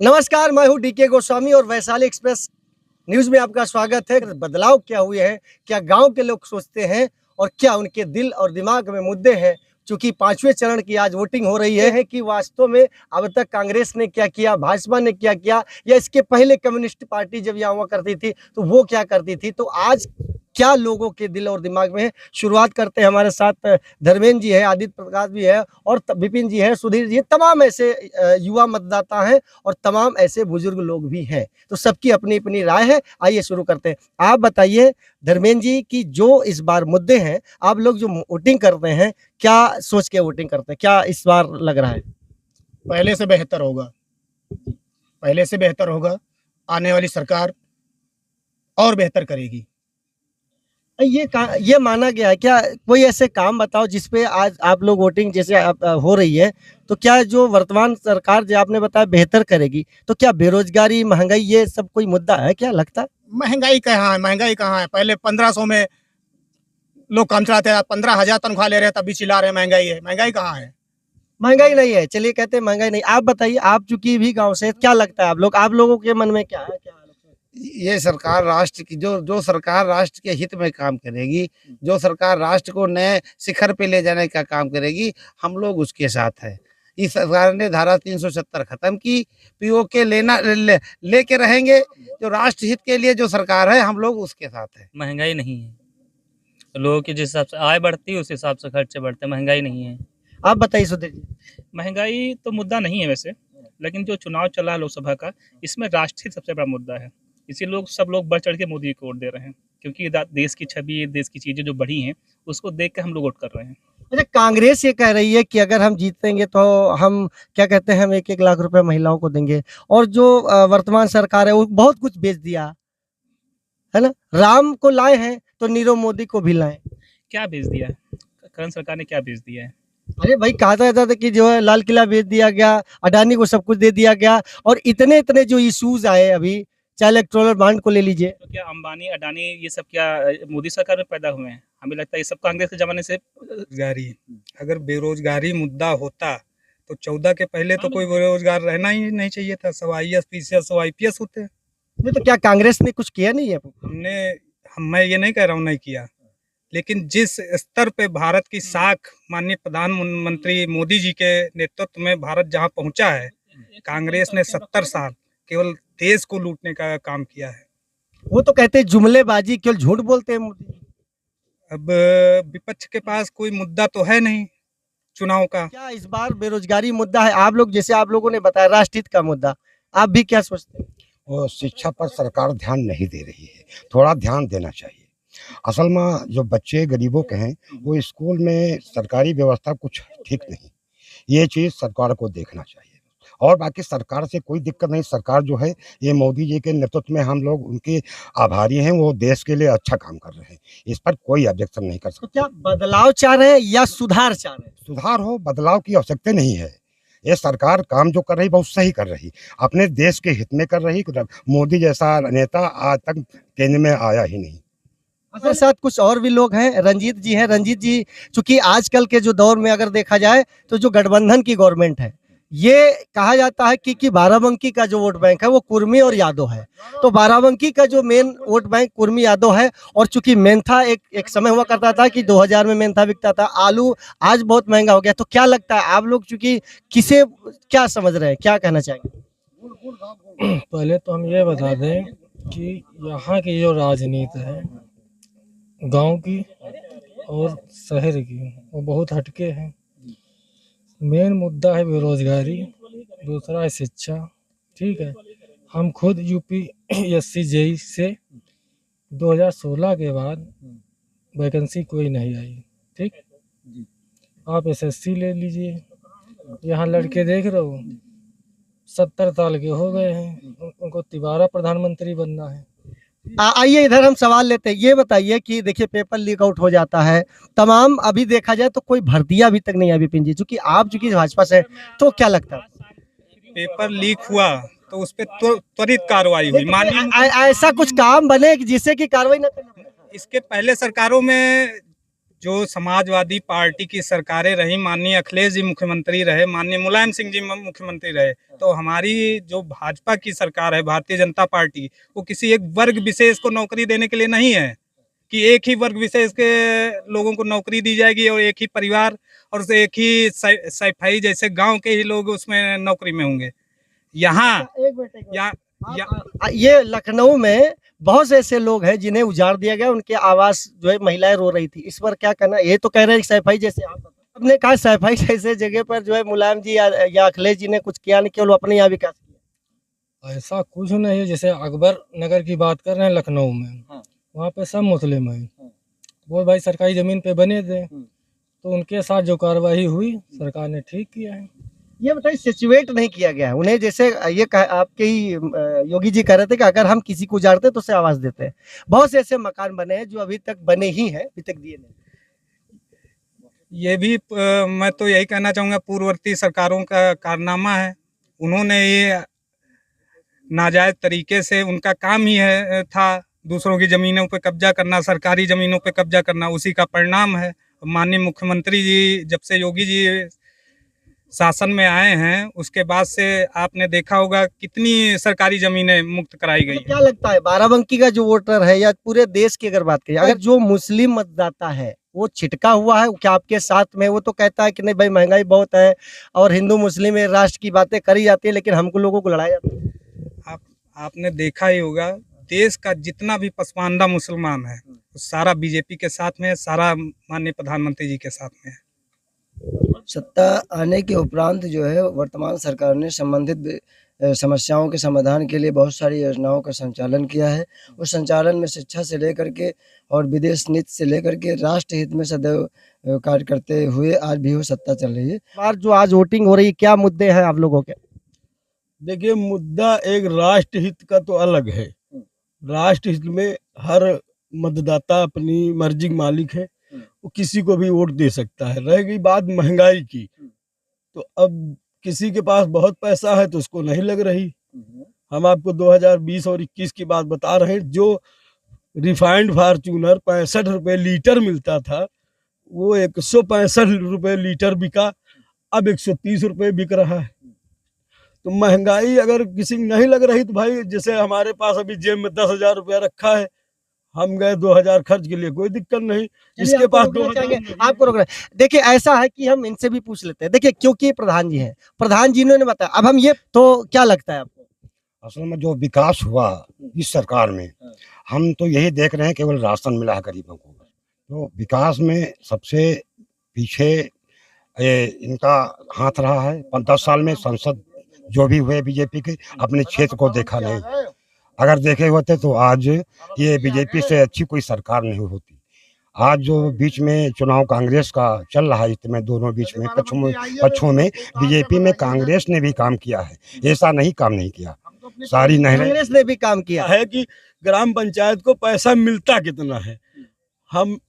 नमस्कार, मैं हूं डीके गोस्वामी और वैशाली एक्सप्रेस न्यूज़ में आपका स्वागत है। बदलाव क्या हुए हैं, क्या गांव के लोग सोचते हैं और क्या उनके दिल और दिमाग में मुद्दे हैं। चूंकि 5वें चरण की आज वोटिंग हो रही है कि वास्तव में अब तक कांग्रेस ने क्या किया, भाजपा ने क्या किया, या इसके पहले कम्युनिस्ट पार्टी जब यहाँ हुआ करती थी तो वो क्या करती थी। तो आज क्या लोगों के दिल और दिमाग में है, शुरुआत करते हैं। हमारे साथ धर्मेंद्र जी है, आदित्य प्रकाश भी है और विपिन जी है, सुधीर जी, तमाम ऐसे युवा मतदाता हैं और तमाम ऐसे बुजुर्ग लोग भी हैं। तो सबकी अपनी अपनी राय है। आइए शुरू करते हैं। आप बताइए धर्मेंद्र जी की जो इस बार मुद्दे हैं, आप लोग जो वोटिंग करते हैं, क्या सोच के वोटिंग करते हैं, क्या इस बार लग रहा है? पहले से बेहतर होगा, पहले से बेहतर होगा। आने वाली सरकार और बेहतर करेगी। ये माना गया है क्या? कोई ऐसे काम बताओ जिसपे आज आप लोग वोटिंग जैसे हो रही है, तो क्या जो वर्तमान सरकार जो आपने बताया बेहतर करेगी, तो क्या बेरोजगारी, महंगाई, ये सब कोई मुद्दा है क्या लगता है? महंगाई कहाँ है? महंगाई कहाँ है? पहले 1500 में लोग काम चलाते हैं, 15,000 तनख्वाह ले रहे हैं तब भी चिल्ला रहे हैं महंगाई है। महंगाई कहाँ है? महंगाई नहीं है, चलिए कहते हैं महंगाई नहीं। आप बताइए, आप चूंकि भी गांव से, क्या लगता है आप लोगों के मन में क्या है, क्या हालत है? ये सरकार राष्ट्र की जो जो सरकार राष्ट्र के हित में काम करेगी, जो सरकार राष्ट्र को नए शिखर पे ले जाने का काम करेगी, हम लोग उसके साथ है। इस सरकार ने धारा 370 खत्म की, पीओके लेके रहेंगे। जो राष्ट्र हित के लिए जो सरकार है, हम लोग उसके साथ है। महंगाई नहीं है, तो लोगों की जिस हिसाब से आय बढ़ती है उस हिसाब से खर्चे बढ़ते हैं। महंगाई नहीं है। आप बताइए सुधीर जी। महंगाई तो मुद्दा नहीं है वैसे, लेकिन जो चुनाव चला है लोकसभा का, इसमें राष्ट्रीय सबसे बड़ा मुद्दा है। इसी सब लोग बढ़ चढ़ के मोदी को वोट दे रहे हैं, क्योंकि देश की छवि, देश की चीज़ें जो बढ़ी हैं उसको देख के हम लोग वोट कर रहे हैं। अच्छा, कांग्रेस ये कह रही है कि अगर हम जीतेंगे तो हम क्या कहते हैं, हम 1-1 लाख रुपए महिलाओं को देंगे। और जो वर्तमान सरकार है वो बहुत कुछ बेच दिया है ना। राम को लाए हैं तो नीरव मोदी को भी लाए। क्या बेच दिया है? करंट सरकार ने क्या बेच दिया है? अरे भाई, कहा जाता था कि जो है लाल किला बेच दिया गया, अडानी को सब कुछ दे दिया गया, और इतने इतने जो इश्यूज आए अभी, चाहे इलेक्टोरल बॉन्ड को ले लीजिए। तो क्या अंबानी, अडानी, ये सब क्या मोदी सरकार में पैदा हुए हैं? हमें लगता है ये सब कांग्रेस के ज़माने से। बेरोजगारी, अगर बेरोजगारी मुद्दा होता तो 14 के पहले तो कोई बेरोजगार रहना ही नहीं चाहिए था। सब IAS PCS सब IPS होते हैं। नहीं तो क्या कांग्रेस ने कुछ किया नहीं है? मैं ये नहीं कह रहा हूँ नहीं किया, लेकिन जिस स्तर पे भारत की साख माननीय प्रधानमंत्री मोदी जी के नेतृत्व में भारत जहाँ पहुँचा है, कांग्रेस ने 70 साल केवल देश को लूटने का काम किया है। वो तो कहते हैं जुमलेबाजी, केवल झूठ बोलते हैं मोदी। अब विपक्ष के पास कोई मुद्दा तो है नहीं चुनाव का। क्या इस बार बेरोजगारी मुद्दा है? आप लोग, जैसे आप लोगों ने बताया, राष्ट्रहित का मुद्दा, आप भी क्या सोचते हैं? और शिक्षा पर सरकार ध्यान नहीं दे रही है, थोड़ा ध्यान देना चाहिए। असल में जो बच्चे गरीबों के हैं, वो स्कूल में सरकारी व्यवस्था कुछ ठीक नहीं, ये चीज़ सरकार को देखना चाहिए। और बाकी सरकार से कोई दिक्कत नहीं। सरकार जो है, ये मोदी जी के नेतृत्व में हम लोग उनके आभारी हैं, वो देश के लिए अच्छा काम कर रहे हैं, इस पर कोई ऑब्जेक्शन नहीं कर तो सकते। क्या बदलाव चाह रहे हैं या सुधार चाह रहे हैं? सुधार हो, बदलाव की आवश्यकता नहीं है। ये सरकार काम जो कर रही बहुत सही कर रही, अपने देश के हित में कर रही। मोदी जैसा नेता आज तक केंद्र में आया ही नहीं। हमारे साथ कुछ और भी लोग हैं। रंजीत जी हैं। रंजीत जी, चूंकि आजकल के जो दौर में अगर देखा जाए तो जो गठबंधन की गवर्नमेंट है, ये कहा जाता है कि बाराबंकी का जो वोट बैंक है वो कुर्मी और यादव है। तो बाराबंकी का जो main vote bank Kurmi Yadav है। और चूंकि मेंथा एक समय हुआ करता था कि 2000 में मेंथा बिकता था, आलू आज बहुत महंगा हो गया। तो क्या लगता है आप लोग, चूंकि किसे क्या समझ रहे हैं, क्या कहना चाहेंगे? पहले तो हम ये बता दें कि यहाँ की जो राजनीति है गांव की और शहर की, वो बहुत हटके हैं। मेन मुद्दा है बेरोजगारी, दूसरा है शिक्षा। ठीक है, हम खुद UPSC JEE से 2016 के बाद वैकेंसी कोई नहीं आई। ठीक, आप SSC ले लीजिए, यहाँ लड़के देख रहे हो 70 साल के हो गए हैं, उनको तिबारा प्रधानमंत्री बनना है। आइए इधर हम सवाल लेते हैं। ये बताइए कि देखिए, पेपर लीक आउट हो जाता है तमाम, अभी देखा जाए तो कोई भर्तियां अभी तक नहीं आई। विपिन जी, चूंकि आप भाजपा से, तो क्या लगता है? पेपर लीक हुआ तो उस पर त्वरित कार्रवाई हुई। ऐसा कुछ काम बने कि जिससे कि कार्रवाई न करना पड़े। इसके पहले सरकारों में जो समाजवादी पार्टी की सरकारें रही, माननीय अखिलेश जी मुख्यमंत्री रहे, माननीय मुलायम सिंह जी मुख्यमंत्री रहे, तो हमारी जो भाजपा की सरकार है, भारतीय जनता पार्टी, वो किसी एक वर्ग विशेष को नौकरी देने के लिए नहीं है कि एक ही वर्ग विशेष के लोगों को नौकरी दी जाएगी और एक ही परिवार और एक ही सफाई जैसे गांव के ही लोग उसमें नौकरी में होंगे। यहाँ ये लखनऊ में बहुत से ऐसे लोग हैं जिन्हें उजाड़ दिया गया, उनके आवास जो है महिलाएं रो रही थी, इस पर क्या कहना? ये तो कह रहे हैं सैफाई जैसे, आपने कहा सैफाई जैसे जगह पर जो है मुलायम जी या अखिलेश जी ने कुछ किया नहीं, केवल अपने यहाँ विकास किया। ऐसा कुछ नहीं है। जैसे अकबर नगर की बात कर रहे हैं लखनऊ में, वहाँ पे सब मुस्लिम हैं, वो भाई सरकारी जमीन पे बने थे, तो उनके साथ जो कार्रवाई हुई सरकार ने ठीक किया है। ये बताइए, सिचुएट नहीं किया गया है उन्हें, जैसे ये आपके ही योगी जी कह रहे थे कि अगर हम किसी को उजाड़ते तो उसे आवाज देते हैं। बहुत से ऐसे मकान बने हैं जो अभी तक बने ही हैं, अभी तक दिए नहीं। ये भी मैं तो यही कहना चाहूँगा, पूर्ववर्ती सरकारों का कारनामा है। उन्होंने ये नाजायज तरीके से, उनका काम ही था दूसरों की ज़मीनों पे कब्जा करना, सरकारी ज़मीनों पे कब्जा करना, उसी का परिणाम है। माननीय मुख्यमंत्री जी जब से योगी जी शासन में आए हैं, उसके बाद से आपने देखा होगा कितनी सरकारी ज़मीनें मुक्त कराई गई। क्या लगता है बाराबंकी का जो वोटर है या पूरे देश की अगर बात करें, अगर जो मुस्लिम मतदाता है वो छिटका हुआ है क्या आपके साथ में? वो तो कहता है कि नहीं भाई महंगाई बहुत है और हिंदू मुस्लिम राष्ट्र की बातें करी जाती है, लेकिन हमको लोगों को लड़ाया जाता है। आपने देखा ही होगा, देश का जितना भी पसमानदा मुसलमान है सारा बीजेपी के साथ में है, सारा माननीय प्रधानमंत्री जी के साथ में है। सत्ता आने के उपरांत जो है वर्तमान सरकार ने संबंधित समस्याओं के समाधान के लिए बहुत सारी योजनाओं का संचालन किया है। उस संचालन में शिक्षा से लेकर के और विदेश नीति से लेकर के राष्ट्र हित में सदैव कार्य करते हुए आज भी वो सत्ता चल रही है। बार जो आज वोटिंग हो रही है, क्या मुद्दे हैं आप लोगों के? देखिए, मुद्दा एक राष्ट्र हित का तो अलग है। राष्ट्र हित में हर मतदाता अपनी मर्जी का मालिक है, वो किसी को भी वोट दे सकता है। रह गई बात महंगाई की, तो अब किसी के पास बहुत पैसा है तो उसको नहीं लग रही। हम आपको 2020 और 21 की बात बता रहे हैं। जो रिफाइंड फार्चूनर 65 रुपये लीटर मिलता था, वो 165 रुपये लीटर बिका, अब 130 रुपये बिक रहा है। तो महंगाई अगर किसी को नहीं लग रही तो भाई, जैसे हमारे पास अभी जेब में 10,000 रुपया रखा है, हम गए 2,000 खर्च के लिए, कोई दिक्कत नहीं। जिसके पास 2,000 आपको रोक रहे हैं। देखिए, ऐसा है कि हम इनसे भी पूछ लेते हैं। देखिए, क्योंकि प्रधान जी हैं, प्रधान जी ने बताया, अब हम ये, तो क्या लगता है आपको? असल में जो विकास हुआ इस सरकार में, हम तो यही देख रहे हैं, केवल राशन मिला है गरीबों को। तो विकास में सबसे पीछे इनका हाथ रहा है। 10 साल में संसद जो भी हुए बीजेपी के, अपने क्षेत्र को देखा नहीं। अगर देखे होते तो आज ये बीजेपी से अच्छी कोई सरकार नहीं होती। आज जो बीच में चुनाव कांग्रेस का चल रहा है, इसमें दोनों बीच में पक्षों में बीजेपी में कांग्रेस ने भी काम किया है, ऐसा नहीं काम नहीं किया। सारी नहरें कांग्रेस ने भी काम किया है कि ग्राम पंचायत को पैसा मिलता कितना है।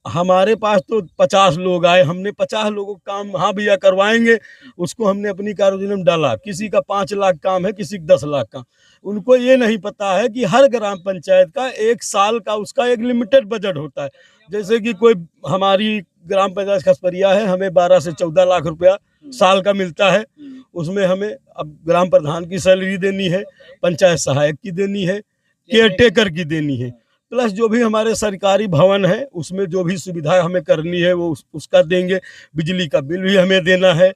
हमारे पास तो 50 लोग आए, हमने 50 लोगों का काम हाँ भैया करवाएंगे, उसको हमने अपनी कार्ययोजना में डाला। किसी का 5 लाख काम है, किसी का 10 लाख का। उनको ये नहीं पता है कि हर ग्राम पंचायत का 1 साल का उसका एक लिमिटेड बजट होता है। जैसे कि कोई हमारी ग्राम पंचायत खसपरिया है, हमें 12 से 14 लाख रुपया साल का मिलता है। उसमें हमें अब ग्राम प्रधान की सैलरी देनी है, पंचायत सहायक की देनी है, केयर टेकर की देनी है, प्लस जो भी हमारे सरकारी भवन है उसमें जो भी सुविधा हमें करनी है वो उसका देंगे। बिजली का बिल भी हमें देना है।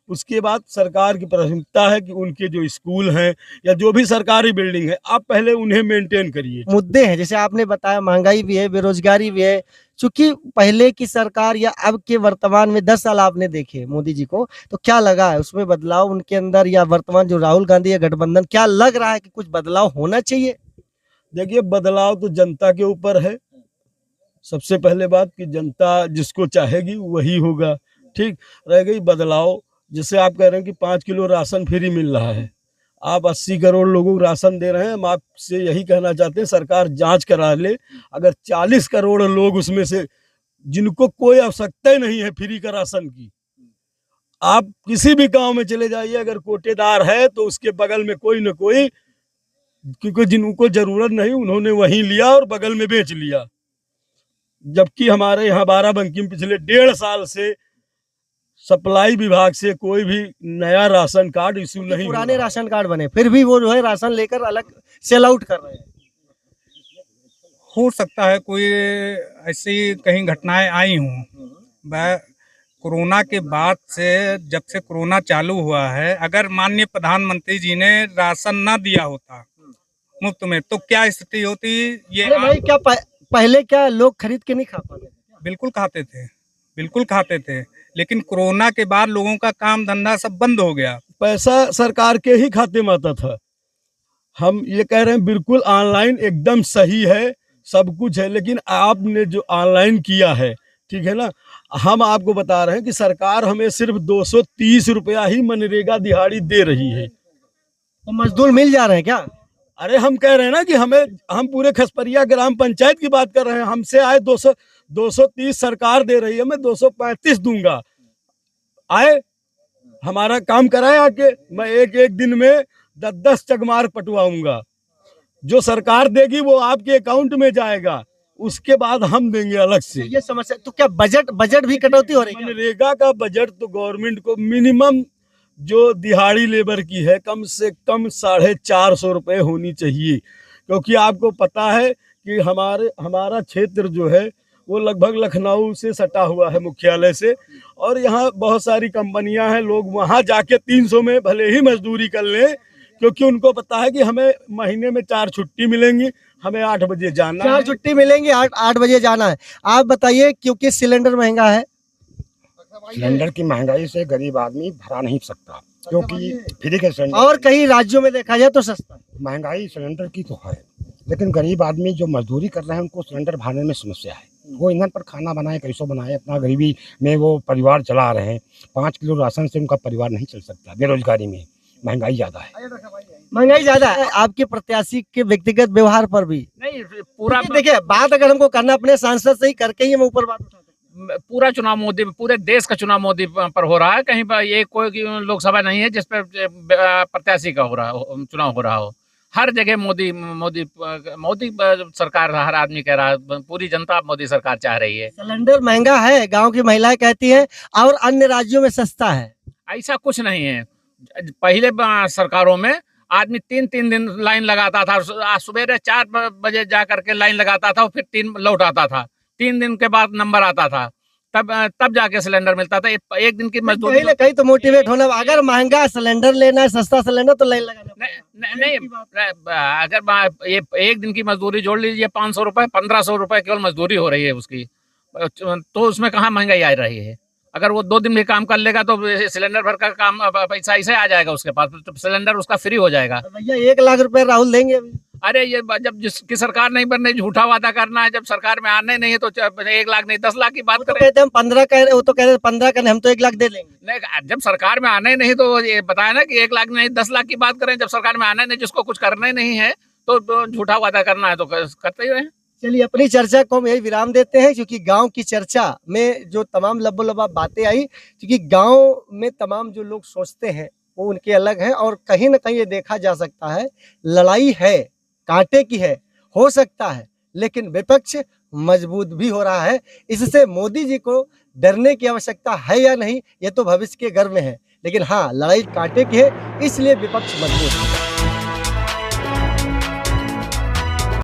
उसके बाद सरकार की प्राथमिकता है कि उनके जो स्कूल हैं या जो भी सरकारी बिल्डिंग है, आप पहले उन्हें मेंटेन करिए। मुद्दे हैं, जैसे आपने बताया, महंगाई भी है, बेरोजगारी भी है। चूंकि पहले की सरकार या अब के वर्तमान में 10 साल आपने देखे मोदी जी को, तो क्या लगा है उसमें बदलाव उनके अंदर, या वर्तमान जो राहुल गांधी या गठबंधन, क्या लग रहा है कि कुछ बदलाव होना चाहिए? देखिए, बदलाव तो जनता के ऊपर है। सबसे पहले बात कि जनता जिसको चाहेगी वही होगा। ठीक, रह गई बदलाव, जैसे आप कह रहे हैं कि 5 किलो राशन फ्री मिल रहा है, आप 80 करोड़ लोगों को राशन दे रहे हैं। हम आपसे यही कहना चाहते हैं, सरकार जांच करा ले। अगर 40 करोड़ लोग उसमें से जिनको कोई आवश्यकता ही नहीं है फ्री का राशन की, आप किसी भी गांव में चले जाइए, अगर कोटेदार है तो उसके बगल में कोई न कोई, क्योंकि जिनको जरूरत नहीं उन्होंने वहीं लिया और बगल में बेच लिया। जबकि हमारे यहाँ बाराबंकी में पिछले 1.5 साल से सप्लाई विभाग से कोई भी नया राशन कार्ड इशू नहीं हुआ। पुराने राशन कार्ड बने, फिर भी वो जो है राशन लेकर अलग सेल आउट कर रहे हैं। हो सकता है कोई ऐसी कहीं घटनाएं आई हों। वह कोरोना के बाद से, जब से कोरोना चालू हुआ है, अगर माननीय प्रधानमंत्री जी ने राशन ना दिया होता मुफ्त में तो क्या स्थिति होती ये अरे भाई, क्या पहले क्या लोग खरीद के नहीं खा पाते? बिल्कुल खाते थे, बिल्कुल खाते थे, लेकिन कोरोना के बाद लोगों का काम धंधा सब बंद हो गया। पैसा सरकार के ही खाते में आता था। हम ये कह रहे हैं बिल्कुल ऑनलाइन एकदम सही है, सब कुछ है, लेकिन आपने जो ऑनलाइन किया है, ठीक है ना, हम आपको बता रहे हैं कि सरकार हमें सिर्फ 230 रुपया ही मनरेगा दिहाड़ी दे रही है। तो मजदूर मिल जा रहे हैं क्या? अरे हम कह रहे हैं ना कि हम पूरे खसपरिया ग्राम पंचायत की बात कर रहे हैं। हमसे आए 230 सरकार दे रही है, मैं 235 दूंगा। आए हमारा काम कराए आके, मैं एक दिन में 10 चकमार पटवाऊंगा। जो सरकार देगी वो आपके अकाउंट में जाएगा, उसके बाद हम देंगे अलग से। ये समस्या तो क्या बजट भी कटौती हो रही है? मनरेगा का बजट तो गवर्नमेंट को मिनिमम जो दिहाड़ी लेबर की है कम से कम 450 रुपये होनी चाहिए, क्योंकि आपको पता है कि हमारा क्षेत्र जो है वो लगभग लखनऊ से सटा हुआ है मुख्यालय से, और यहाँ बहुत सारी कंपनियां हैं। लोग वहाँ जाके 300 में भले ही मजदूरी कर लें, क्योंकि उनको पता है कि हमें महीने में 4 छुट्टी मिलेंगी, हमें 8 बजे जाना है। 4 छुट्टी मिलेंगी, 8 बजे जाना है। आप बताइए, क्योंकि सिलेंडर महंगा है। सिलेंडर की महंगाई से गरीब आदमी भरा नहीं सकता, क्योंकि फ्री के सिलेंडर, और कई राज्यों में देखा जाए तो सस्ता। महंगाई सिलेंडर की तो है, लेकिन गरीब आदमी जो मजदूरी कर रहे हैं उनको सिलेंडर भरने में समस्या है। वो ईंधन पर खाना बनाए, कैसो बनाए, अपना गरीबी में वो परिवार चला रहे हैं। 5 किलो राशन से उनका परिवार नहीं चल सकता। बेरोजगारी में महंगाई ज़्यादा है। महंगाई ज्यादा है। आपके प्रत्याशी के व्यक्तिगत व्यवहार पर भी नहीं, पूरा देखिए, बात अगर हमको करना अपने सांसद से ही करके ही हम ऊपर बात उठाते हैं। पूरा चुनाव मोदी, पूरे देश का चुनाव मोदी पर हो रहा है। कहीं पर ये कोई लोकसभा नहीं है जिस पर प्रत्याशी का चुनाव हो रहा हो। हर जगह मोदी मोदी मोदी सरकार, हर आदमी कह रहा है, पूरी जनता मोदी सरकार चाह रही है। सिलेंडर महंगा है, गांव की महिलाएं कहती हैं, और अन्य राज्यों में सस्ता है। ऐसा कुछ नहीं है। पहले सरकारों में आदमी 3 दिन लाइन लगाता था, सुबह 4 बजे जा करके लाइन लगाता था, फिर 3 लौट आता था। 3 दिन के बाद नंबर आता था, तब जाके सिलेंडर मिलता था। एक दिन की मजदूरी कहीं ना कहीं तो मोटिवेट होना। अगर महंगा सिलेंडर लेना है, सस्ता सिलेंडर, तो लाइन लगाना। नहीं, अगर ये एक दिन की मजदूरी जोड़ लीजिए, 500 रुपए, 1500 रुपए केवल मजदूरी हो रही है उसकी, तो उसमें कहाँ महंगाई आ रही है। अगर वो 2 दिन भी काम कर लेगा तो सिलेंडर भर का काम पैसा ऐसे आ जाएगा उसके पास, तो सिलेंडर उसका फ्री हो जाएगा। भैया 1 लाख रुपए राहुल देंगे अभी? अरे ये जब जिसकी सरकार नहीं बनने, झूठा वादा करना है। जब सरकार में आने नहीं है तो 1 लाख नहीं 10 लाख की बात करें। कहते हम 15 कह रहे, वो तो कह रहे 15 का, हम तो 1 लाख दे देंगे। नहीं, जब सरकार में आने नहीं तो ये बताया ना कि 1 लाख नहीं 10 लाख की बात करें। जब सरकार में आने नहीं, जिसको कुछ करना ही नहीं है तो झूठा वादा करना है तो करते ही हैं। चलिए, अपनी चर्चा को हम यही विराम देते हैं, क्योंकि गांव की चर्चा में जो तमाम लबोलबाब बातें आई, क्योंकि गांव में तमाम जो लोग सोचते हैं वो उनके अलग हैं, और कहीं ना कहीं ये देखा जा सकता है, लड़ाई है, कांटे की है, हो सकता है, लेकिन विपक्ष मजबूत भी हो रहा है। इससे मोदी जी को डरने की आवश्यकता है या नहीं, ये तो भविष्य के गर्भ में है, लेकिन हाँ, लड़ाई कांटे की है, इसलिए विपक्ष मजबूत है।